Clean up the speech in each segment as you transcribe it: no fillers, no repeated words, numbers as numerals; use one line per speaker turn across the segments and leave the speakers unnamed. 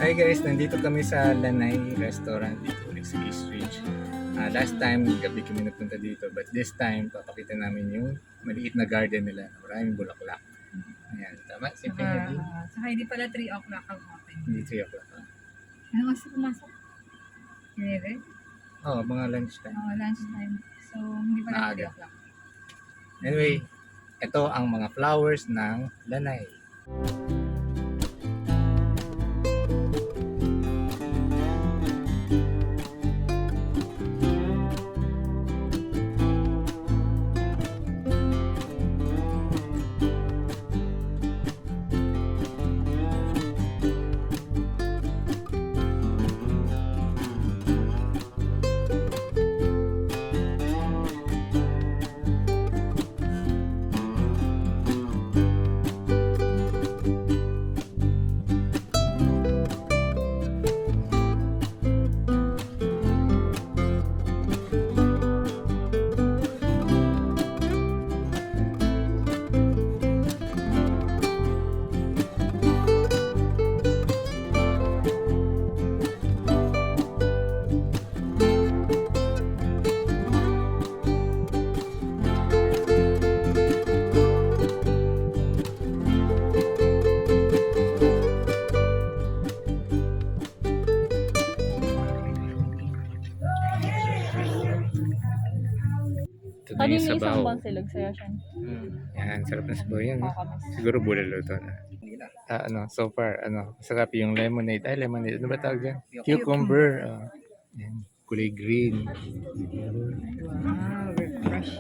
Hi guys, nandito kami sa LaNay restaurant dito ulit sa Eastridge. Last time, gabi kami nagpunta dito, but this time, papakita namin yung maliit na garden nila. Maraming bulaklak. Ayan, tama? Simple hindi.
Saka hindi pala 3 o'clock ang open.
Hindi 3 o'clock.
Ano kasi pumasok? 11?
Oh, mga lunch time.
Lunch time. So, hindi pala
Maaga.
3 o'clock.
Anyway, ito ang mga flowers ng LaNay. Ito na yung sabaw.
silog sa'yo siya.
Yan, sarap na sabaw yan. Siguro bulalo to na. So far, masarap yung lemonade. Ay, lemonade. Ano ba tawag yan? Cucumber. Yan, kulay green.
Wow, refresh.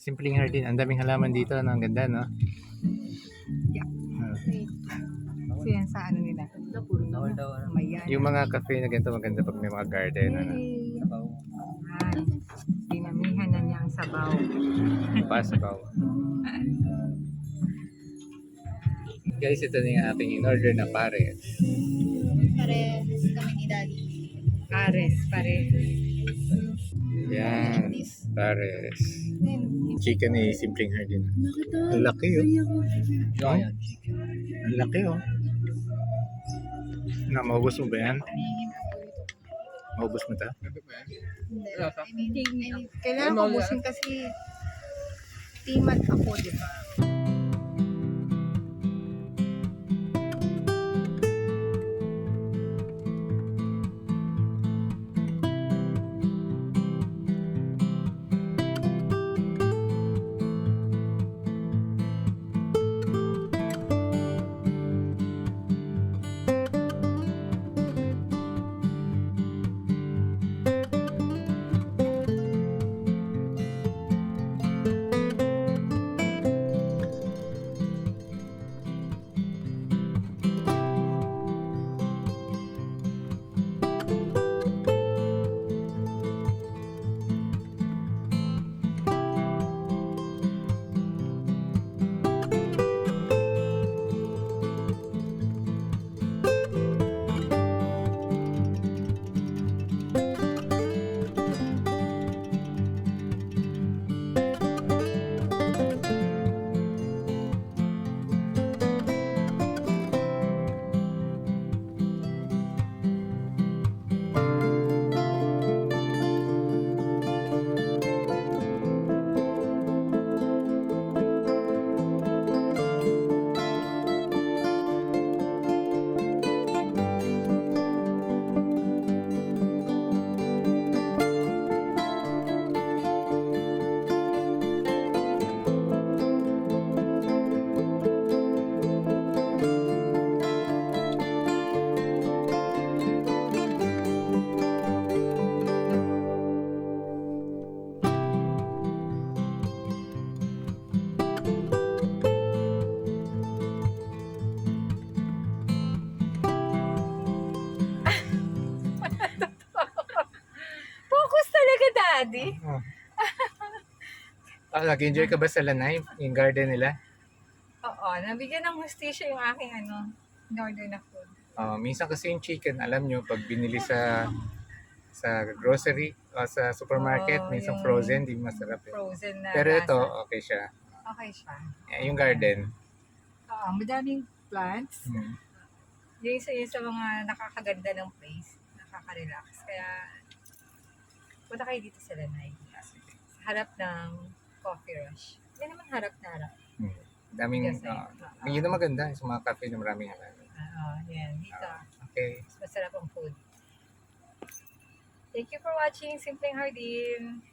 Simpleng Hardin. Ang daming halaman dito. Ang ganda, no?
Yeah. So yan sa ano nila. Mayan.
Yung mga cafe na ganito maganda pag may mga garden.
Dinamihan na niya ang sabaw.
Sabaw. Guys, ito na yung aking in-order na pares.
Pares kami ni Daddy.
Pares.
Yan, pares. Chicken ni Simpleng Hardin. Ang laki, oh. Ang laki, oh. Na, maubos mo ba yan? Maubos mo ta?
Hindi. I mean,
Kailangan ko busin kasi timad ako, di ba? Focus talaga, Daddy.
Oh. Nag-enjoy ka ba sa LaNay? Yung garden nila?
Oo, nabigyan ng hustisya yung aking in-order na food.
Minsan kasi yung chicken, alam nyo, pag binili sa grocery o sa supermarket,
Oo,
minsan
yung
frozen, di masarap eh.
Frozen na
Pero ito,
lasa.
okay siya.
Okay siya.
Yung garden.
Oo, madaming plants.
Hmm.
Yung isa sa mga nakakaganda ng place, nakaka-relax. Kaya, punta kayo dito sa LaNay. Sa harap ng Coffee Rush. Hindi naman harap na harap.
Daming,
Yes,
yun na maganda sa mga cafe na maraming halal.
Yan, dito.
Okay.
Mas masarap ang food. Thank you for watching Simpleng Hardin.